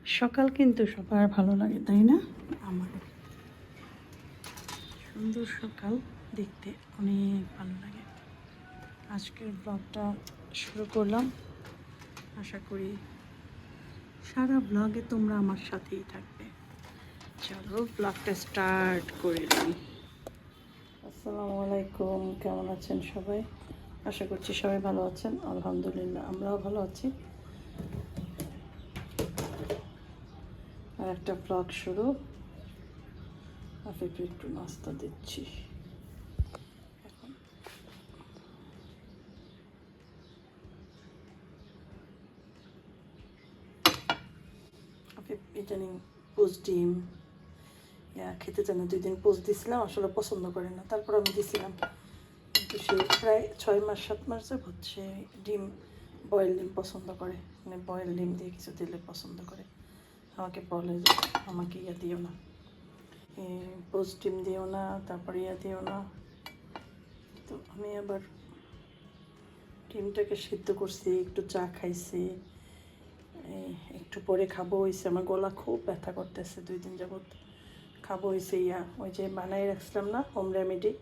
সকাল কিন্তু সবার ভালো লাগে, তাই না? আমারও সুন্দর সকাল দেখতে অনেক ভালো লাগে। আজকের ব্লগটা শুরু করলাম। আশা করি সারা ব্লগে তোমরা আমার সাথেই থাকবে। চলো ব্লগটা স্টার্ট করে দিই। আসসালামু আলাইকুম, কেমন আছেন সবাই? আশা করছি সবাই ভালো আছেন। আলহামদুলিল্লাহ আমরাও ভালো আছি। আর একটা ব্লগ শুরু। আফিফকে একটু নাস্তা দিচ্ছি এখন। আফিফ ইদানিং পোস্ট ডিম খেতে চায় না। 2 দিন পোস্ট দিয়েছিলাম, আসলে পছন্দ করে না, তারপর আমি দিয়েছিলাম। কিন্তু সে প্রায় 6 মাস 7 মাস যাবত সে ডিম, বয়েল ডিম পছন্দ করে। মানে বয়েল ডিম দিয়ে কিছু দিলে পছন্দ করে। আমাকে বলে যে আমাকে দিও না, পোস্ট ডিম দিও না, তারপরে দিও না। তো আমি আবার ডিমটাকে সিদ্ধ করছি, একটু চা খাইছি, একটু পরে খাবো হয়েছে। আমার গলা খুব ব্যথা করতেছে 2 দিন যাবত। খাবো হয়েছে ওই যে বানাই রাখছিলাম না হোম রেমেডি,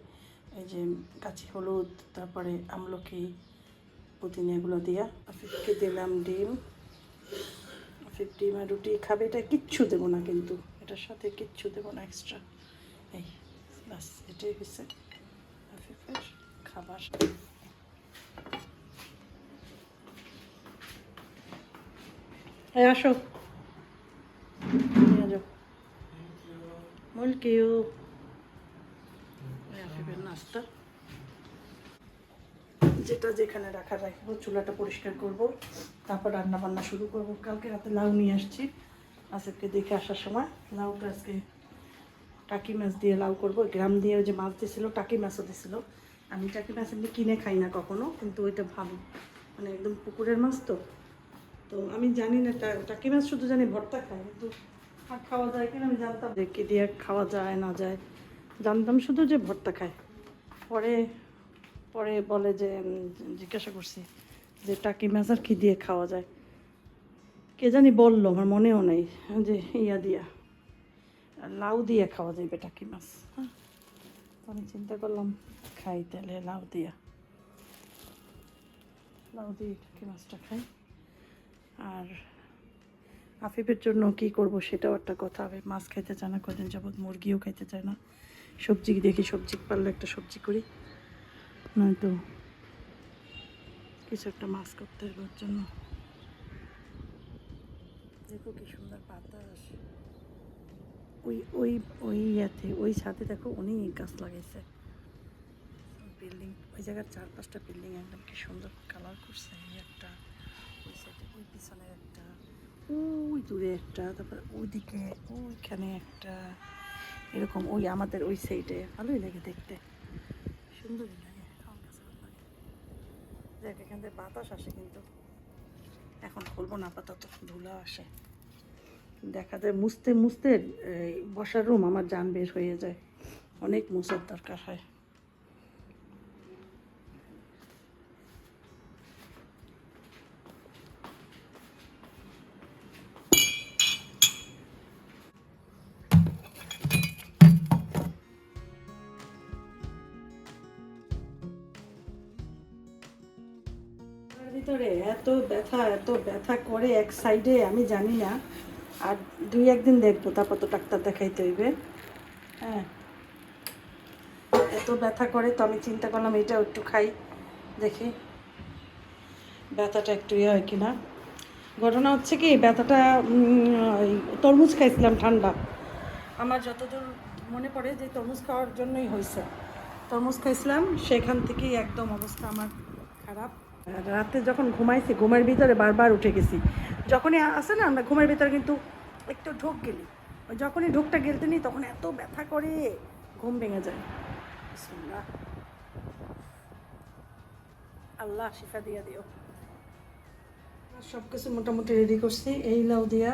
এই যে কাঁচি হলুদ, তারপরে আমলকি, পুদিনা, এগুলো দিয়া। আফিফকে দিলাম ডিম। আফিফ ডিম আর রুটি খাবে, এটা কিচ্ছু দেবো না, কিন্তু এটার সাথে কিচ্ছু দেবো না এক্সট্রা। এই বাস, এটাই হচ্ছে আফিফের খাবার। এই আসো, নিয়ে যাও। Thank you. আফিফের নাস্তা, যেটা যেখানে রাখা রাখবো। চুলাটা পরিষ্কার করব, তারপর রান্না বান্না শুরু করব। কালকে রাতে লাউ নিয়ে আসছি আসিফকে দেখে আসার সময়। লাউটা আজকে টাকি মাছ দিয়ে লাউ করব। গ্রাম দিয়ে ওই যে মাছ দিয়েছিল, টাকি মাছও দিয়েছিল। আমি টাকি মাছ এমনি কিনে খাই না কখনো, কিন্তু ওইটা ভালো, মানে একদম পুকুরের মাছ। তো তো আমি জানি না, টাকি মাছ শুধু জানি ভর্তা খায়, কিন্তু আর খাওয়া যায় কিনা আমি জানতাম যে কি দিয়ে খাওয়া যায় না যায়। জানতাম শুধু যে ভর্তা খায়। পরে পরে বলে যে জিজ্ঞাসা করছি যে টাকি মাছ আর কী দিয়ে খাওয়া যায়, কে জানি বললো, আমার মনেও নেই, যে দিয়া লাউ দিয়ে খাওয়া যাবে টাকি মাছ। হ্যাঁ, আমি চিন্তা করলাম খাই তাহলে লাউ দিয়ে টাকি মাছটা খাই। আর আফিফের জন্য কি করব সেটাও একটা কথা হবে। মাছ খাইতে চায় না কদিন যাবৎ, মুরগিও খাইতে চায় না। সবজি দেখি, সবজি পারলে একটা সবজি করি, নয়তো কিছু একটা মাছ করতে হবে ওর জন্য। দেখো কি সুন্দর বাতাস। ওই ওই ওই ওই ছাদে দেখো অনেক গাছ লাগাইছে। বিল্ডিং, ওই জায়গার 4-5টা বিল্ডিং একদম কি সুন্দর কালার করছে। এই একটা, ওই সাইডে, ওই পিছনে একটা, ওই দূরে একটা, তারপরে ওইদিকে ওইখানে একটা, এরকম ওই আমাদের ওই সাইডে। ভালোই লাগে দেখতে, সুন্দরই লাগে, আমার কাছে ভালো লাগে। দেখ এখান থেকে বাতাস আসে, কিন্তু এখন খুলবো না, আপাতত ধুলা আসে। দেখা যায় মুছতে মুছতে বসার রুম আমার জান বের হয়ে যায়, অনেক মুছার দরকার হয়। ভিতরে এত ব্যথা করে এক সাইডে, আমি জানি না। আর 2-1 দিন দেখবো, তারপর তো ডাক্তার দেখাইতে হইবে। হ্যাঁ, এত ব্যথা করে, তো আমি চিন্তা করলাম এইটাও একটু খাই, দেখি ব্যথাটা একটু হয় কিনা। ঘটনা হচ্ছে কি, ব্যথাটা তরমুজ খাইছিলাম ঠান্ডা। আমার যতদূর মনে পড়ে যে তরমুজ খাওয়ার জন্যই হয়েছে। তরমুজ খাইছিলাম, সেখান থেকেই একদম অবস্থা আমার খারাপ। রাতে যখন ঘুমাইছি, ঘুমের ভিতরে বারবার উঠে গেছি। যখনই আসে না, আমরা ঘুমের ভিতরে কিন্তু একটু ঢোক গেলি, যখনই ঢোকটা গেলতে নিই তখন এত ব্যথা করে ঘুম ভেঙে যায়। বিসমিল্লাহ, আল্লাহ শিফা দিয়া দিও। সব কিছু মোটামুটি রেডি করছি। এই লাউ দিয়া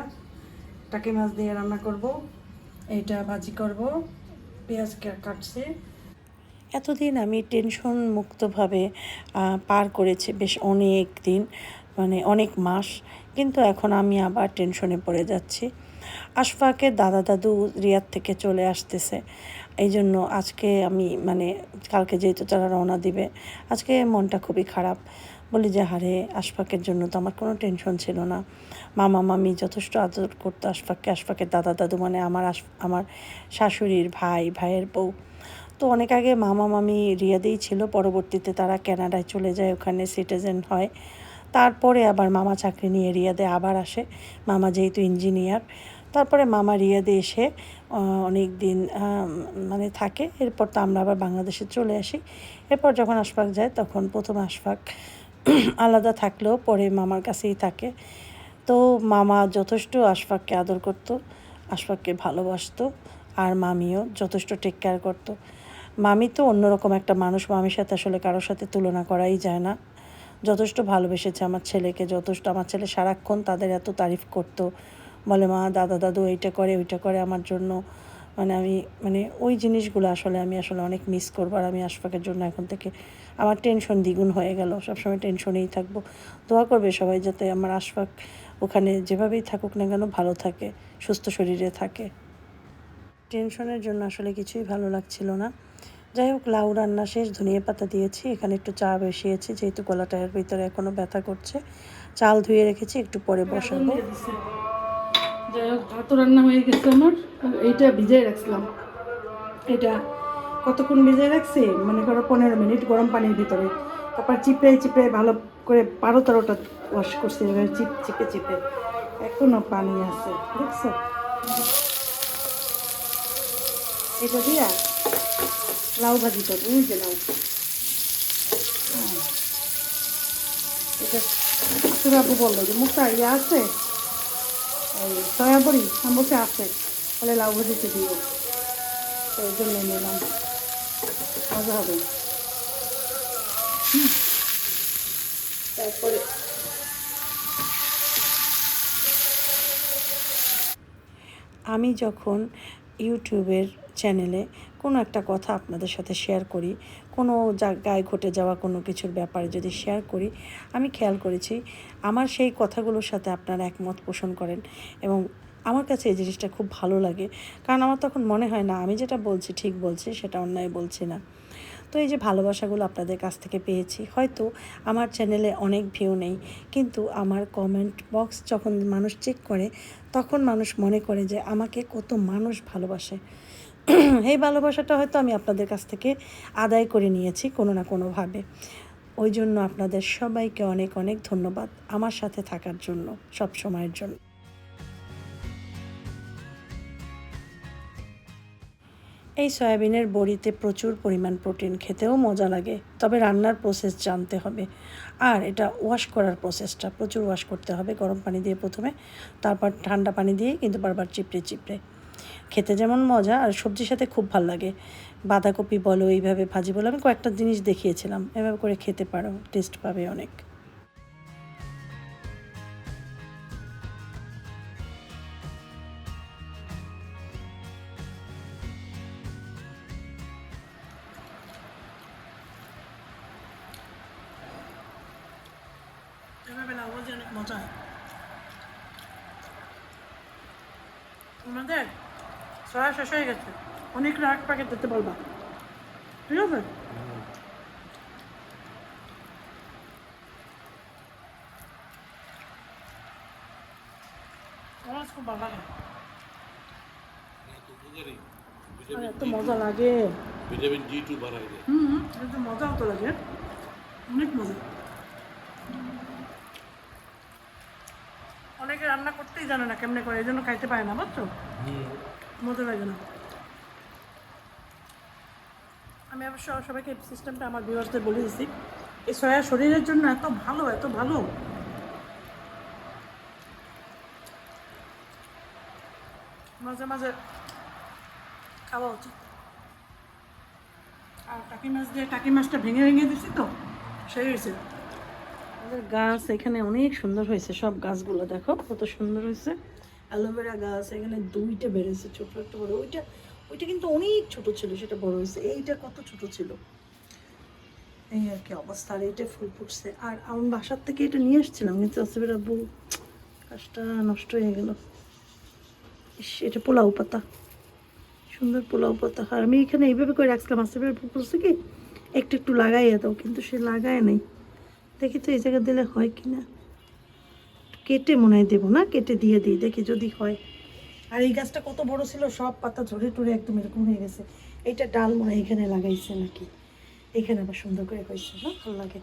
টাকি মাছ দিয়ে রান্না করব, এইটা ভাজি করব, পেঁয়াজ কাটছি। এতদিন আমি টেনশন মুক্তভাবে পার করেছি, বেশ অনেক দিন। মানে অনেক মাস, কিন্তু এখন আমি আবার টেনশনে পড়ে যাচ্ছি। আশফাকের দাদা দাদু রিয়াদ থেকে চলে আসতেছে, এই জন্য আজকে আমি মানে কালকে যেহেতু তারা রওনা দিবে, আজকে মনটা খুবই খারাপ। বলি যে হারে, আশফাকের জন্য তো আমার কোনো টেনশন ছিল না। মামা মামি যথেষ্ট আদর করতো আশফাককে। আশফাকের দাদা দাদু মানে আমার শাশুড়ির ভাইয়ের বউ। তো অনেক আগে মামা মামি রিয়াদেই ছিল, পরবর্তীতে তারা কানাডায় চলে যায়, ওখানে সিটিজেন হয়। তারপরে আবার মামা চাকরি নিয়ে রিয়াদে আবার আসে, মামা যেহেতু ইঞ্জিনিয়ার। তারপরে মামা রিয়াদে এসে অনেক দিন মানে থাকে, এরপর তো আমরা আবার বাংলাদেশে চলে আসি। এরপর যখন আশফাক যায় তখন প্রথম আশফাক আলাদা থাকলেও পরে মামার কাছেই থাকে। তো মামা যথেষ্ট আশফাককে আদর করতো, আশফাককে ভালোবাসতো, আর মামিও যথেষ্ট টেক কেয়ার করতো। মামি তো অন্যরকম একটা মানুষ, মামির সাথে আসলে কারোর সাথে তুলনা করাই যায় না। যথেষ্ট ভালোবেসেছে আমার ছেলেকে, যথেষ্ট। আমার ছেলে সারাক্ষণ তাদের এত তারিফ করতো, বলে মা দাদা দাদু এইটা করে ওইটা করে আমার জন্য। মানে আমি মানে ওই জিনিসগুলো আসলে আমি অনেক মিস করবো। আর আমি আশফাকের জন্য এখন থেকে আমার টেনশন দ্বিগুণ হয়ে গেল, সবসময় টেনশনেই থাকবো। দোয়া করবে সবাই যাতে আমার আশফাক ওখানে যেভাবেই থাকুক না কেন ভালো থাকে, সুস্থ শরীরে থাকে। টেনশনের জন্য আসলে কিছুই ভালো লাগছিল না। যাই হোক, লাউ রান্না শেষ, ধনিয়া পাতা দিয়েছি, এখানে একটু চা বসিয়েছি, যেহেতু গলাটার ভিতরে এখনও ব্যথা করছে। চাল ধুয়ে রেখেছি, একটু পরে বসাবো। যাই হোক, ভাতও রান্না হয়ে গেছে আমার। এইটা ভিজিয়ে রাখছিলাম, এটা কতক্ষণ ভিজিয়ে রাখছি মনে করো 15 মিনিট গরম পানির ভিতরে। তারপর চিপে ভালো করে 12-13টা ওয়াশ করছি, এবার চিপে এখনো পানি আছে, দেখছো? এটা দিয়া লাউ ভাজি করবো, ওই যে লাউ। এটা সুরাবু বললো যে মুখটা ইয়ে আছে, এই সয়াবড়ি আমি বলছি আছে, বলে লাউ ভাজিতে দিও, তো ওই জন্য নিলাম, মজা হবে। তারপরে আমি যখন ইউটিউবের চ্যানেলে কোনো একটা কথা আপনাদের সাথে শেয়ার করি, কোনো জায়গায় ঘটে যাওয়া কোনো কিছুর ব্যাপারে যদি শেয়ার করি, আমি খেয়াল করেছি আমার সেই কথাগুলোর সাথে আপনারা একমত পোষণ করেন, এবং আমার কাছে এই জিনিসটা খুব ভালো লাগে। কারণ আমার তখন মনে হয় না আমি যেটা বলছি ঠিক বলছি, সেটা অন্যায় বলছি না। তো এই যে ভালোবাসাগুলো আপনাদের কাছ থেকে পেয়েছি, হয়তো আমার চ্যানেলে অনেক ভিউ নেই, কিন্তু আমার কমেন্ট বক্স যখন মানুষ চেক করে, তখন মানুষ মনে করে যে আমাকে কত মানুষ ভালোবাসে। এই ভালোবাসাটা হয়তো আমি আপনাদের কাছ থেকে আদায় করে নিয়েছি কোনো না কোনোভাবে। ওই জন্য আপনাদের সবাইকে অনেক অনেক ধন্যবাদ আমার সাথে থাকার জন্য, সব সময়ের জন্য। এই সয়াবিনের বড়িতে প্রচুর পরিমাণ প্রোটিন, খেতেও মজা লাগে, তবে রান্নার প্রসেস জানতে হবে। আর এটা ওয়াশ করার প্রসেসটা প্রচুর ওয়াশ করতে হবে, গরম পানি দিয়ে প্রথমে, তারপর ঠান্ডা পানি দিয়ে, কিন্তু বারবার চিপড়ে খেতে যেমন মজা, আর সবজির সাথে খুব ভাল লাগে। বাঁধাকপি বলো, এইভাবে ভাজি বলো, আমি কয়েকটা জিনিস দেখিয়েছিলাম, এভাবে করে খেতে পারো, টেস্ট পাবে অনেক। এভাবে লাউ ভাজি অনেক মজা হয়। আমাদের সয়া শেষ হয়ে গেছে, অনেক রাগ প্যাকেট দিতে বলবা, ঠিক আছে? আমার খুব ভালো লাগে, এত মজা লাগে, ভিটামিন D2 বাড়ায় দেয়। এত মজা হতো লাগে, অনেক মজা। অনেকে রান্না করতেই জানে না কেমনে করে, এই জন্য খাইতে পারে না, বুঝছো? মজা লাগে না। আমি অবশ্য সবাইকে এই সিস্টেমটা আমার ভিউয়ার্সদের বলে দিচ্ছি, এই সয়া শরীরের জন্য এত ভালো, এত ভালো। মাঝে মাঝে খাওয়া উচিত। আর টাকি মাছটা ভেঙে দিচ্ছি তো, সেই হয়েছে। আমাদের গাছ এখানে অনেক সুন্দর হয়েছে, সব গাছগুলো দেখো কত সুন্দর হয়েছে। অ্যালোভেরা গাছ এখানে 2টা বেড়েছে, ছোট একটা বড়। ওইটা কিন্তু অনেক ছোট ছিল, সেটা বড় হয়েছে। এইটা কত ছোট ছিল, এই আর কি অবস্থা। আর এটা ফুল ফুটছে। আর আমার বাসার থেকে এটা নিয়ে এসেছিলাম, কিন্তু আসলে আব্বু কাজটা নষ্ট হয়ে গেল। ইস, এটা পোলাও পাতা, সুন্দর পোলাও পাতা। আর আমি এখানে এইভাবে করে রাখছিলাম, আসলে বলছে কি একটু একটু লাগাইয়া দাও, কিন্তু সে লাগায় নাই। দেখি তো এই জায়গা দিলে হয় কি না। কেটে মনে হয় দেবো না, কেটে দিয়ে দিই, দেখি যদি হয়। আর এই গাছটা কত বড় ছিল, সব পাতা ঝরে টরে একদম এরকম হয়ে গেছে। এইটা ডাল মনে হয় এখানে লাগাইছে নাকি, এখানে আবার সুন্দর করে হয়েছে না, ভালো লাগে।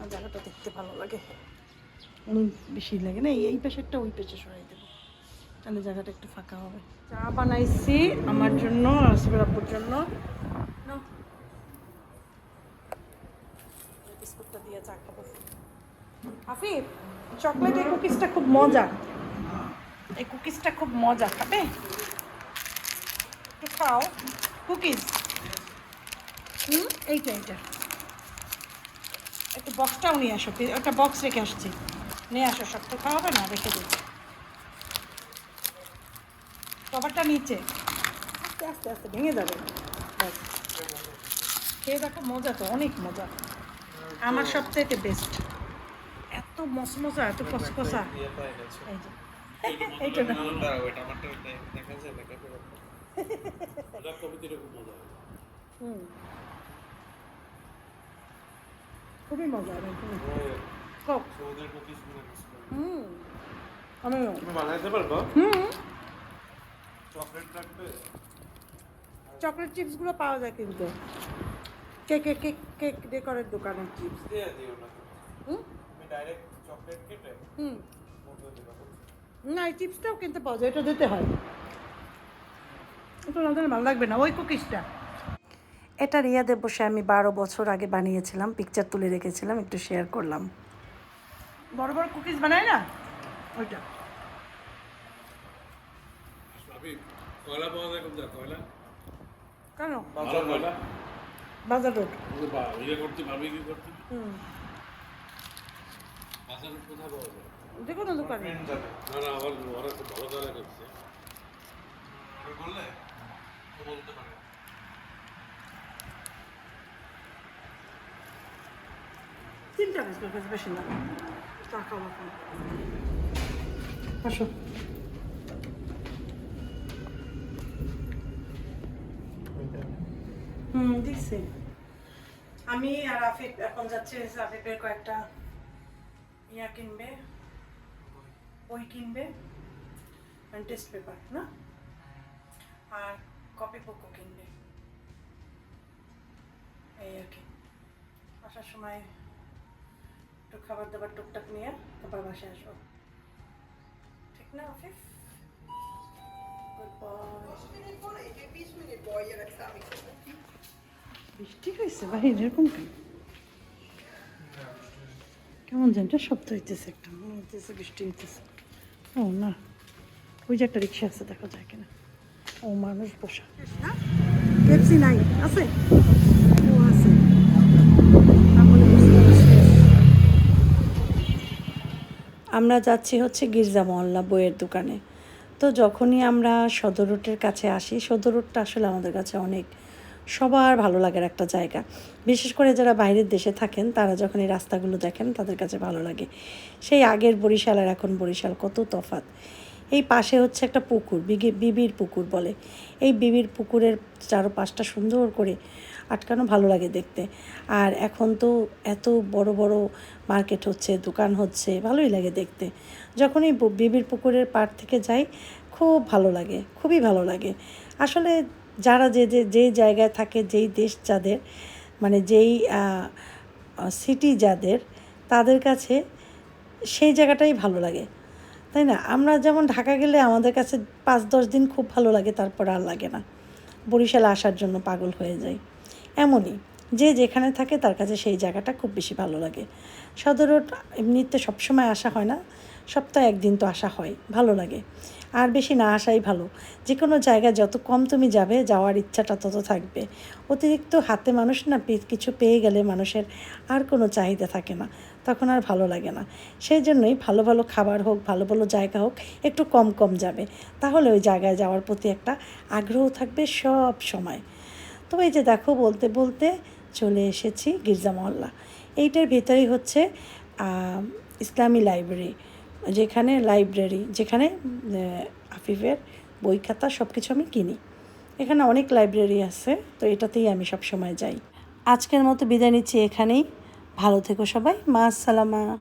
আর জায়গাটা দেখতে ভালো লাগে, অনেক বেশি লাগে না। এই পাশেরটা ওই পাশে সরাই দেবো, তাহলে জায়গাটা একটু ফাঁকা হবে। চা বানাইছি আমার জন্য, আসিফের আব্বুর জন্য। নাও, বিস্কুটটা দিয়ে চা খাবো। আফিফ, চকলেটের কুকিজটা খুব মজা, এই কুকিজটা খুব মজা, খাবে? একটু খাও কুকিজ। এইটা এইটা একটু বক্সটাও নিয়ে আসো, একটা বক্স রেখে আসছি, নিয়ে আসো। সব তো খাওয়াবে না, রেখে দিই। কভারটা নিচে, আস্তে আস্তে আস্তে ভেঙে যাবে। ব্যাস, খেয়ে দেখো, মজা তো অনেক মজা, আমার সবচেয়ে বেস্ট। এত মশমশা, এত কসকসা। এই যে এইটা না, খুবই মজা। চকলেট চিপসগুলো পাওয়া যায় কিন্তু কেক কেক কেক ডেকোরের দোকানে। চিপস দিয়ে দিও না, তুমি ডাইরেক্ট চকলেট কেটে না, এই চিপসটাও কিনতে পাওয়া যায়, এটা দিতে হয়। এটা না দিলে ভালো লাগবে না, ওই কুকিজটা। এটা রিয়াদে বসে আমি 12 বছর আগে বানিয়েছিলাম, পিকচার তুলে রেখেছিলাম, একটু শেয়ার করলাম। বড় বড় কুকিজ বানায় না, ওইটা। কয়লা পাওয়া যায় কোথায়? কয়লা কেন? বাজার রোড। যে কোনো দোকানে। তিনটা বিস্কুট, বেশি না। চা খাবো এখন। আসো। দিচ্ছি। আমি আর আফিফ এখন যাচ্ছি, আফিফের কয়েকটা ইয়া কিনবে, বই কিনবে, টেস্ট পেপার না, আর কপি বুকও কিনবে। এই আর কি, আসার সময় একটু খাবার দাবার টুকটাক নিয়ে তারপর বাসায় আসবো, ঠিক না আফিফ? বৃষ্টি হয়েছে বাইরে, এরকম কেমন জানটা শব্দ হইতেছে, একটা মনে হইতেছে বৃষ্টি হইতেছে। ও না, ওই যে একটা রিক্সা আছে, দেখা যায় কিনা। ও মানুষ বসা, পেপসি নাই, আছে? ও আছে। আমরা যাচ্ছি হচ্ছে গির্জা মহল্লা বইয়ের দোকানে। তো যখনই আমরা সদর রোডের কাছে আসি, সদর রোডটা আসলে আমাদের কাছে অনেক সবার ভালো লাগার একটা জায়গা। বিশেষ করে যারা বাইরের দেশে থাকেন, তারা যখন এই রাস্তাগুলো দেখেন তাদের কাছে ভালো লাগে। সেই আগের বরিশাল আর এখন বরিশাল কত তফাৎ। এই পাশে হচ্ছে একটা পুকুর, বিবির পুকুর বলে। এই বিবির পুকুরের চারপাশটা সুন্দর করে আটকানো, ভালো লাগে দেখতে। আর এখন তো এত বড় বড় মার্কেট হচ্ছে, দোকান হচ্ছে, ভালোই লাগে দেখতে। যখনই বিবির পুকুরের পাড় থেকে যাই, খুব ভালো লাগে, খুবই ভালো লাগে। আসলে যারা যে জায়গায় থাকে, যেই দেশ যাদের, মানে যেই সিটি যাদের, তাদের কাছে সেই জায়গাটাই ভালো লাগে, তাই না? আমরা যেমন ঢাকা গেলে আমাদের কাছে 5-10 দিন খুব ভালো লাগে, তারপর আর লাগে না। বরিশালে আসার জন্য পাগল হয়ে যাই। এমনই, যে যেখানে থাকে তার কাছে সেই জায়গাটা খুব বেশি ভালো লাগে। সদর রোড এমনিতে সবসময় আসা হয় না, সপ্তাহে একদিন তো আসা হয়, ভালো লাগে। আর বেশি না আসাই ভালো। যে কোনো জায়গায় যত কম তুমি যাবে, যাওয়ার ইচ্ছাটা তত থাকবে। অতিরিক্ত হাতে মানুষ না কিছু পেয়ে গেলে মানুষের আর কোনো চাহিদা থাকে না, তখন আর ভালো লাগে না। সেই জন্যই ভালো ভালো খাবার হোক, ভালো ভালো জায়গা হোক, একটু কম কম যাবে, তাহলে ওই জায়গায় যাওয়ার প্রতি একটা আগ্রহ থাকবে সব সময়। তো এই যে দেখো বলতে বলতে চলে এসেছি গির্জা মহল্লা। এইটার ভেতরেই হচ্ছে ইসলামী লাইব্রেরি যেখানে আফিফের বই খাতা সব কিছু আমি কিনি। এখানে অনেক লাইব্রেরি আছে, তো এটাতেই আমি সব সময় যাই। আজকের মতো বিদায় নিচ্ছি এখানেই। ভালো থেকো সবাই, মা আসসালামা।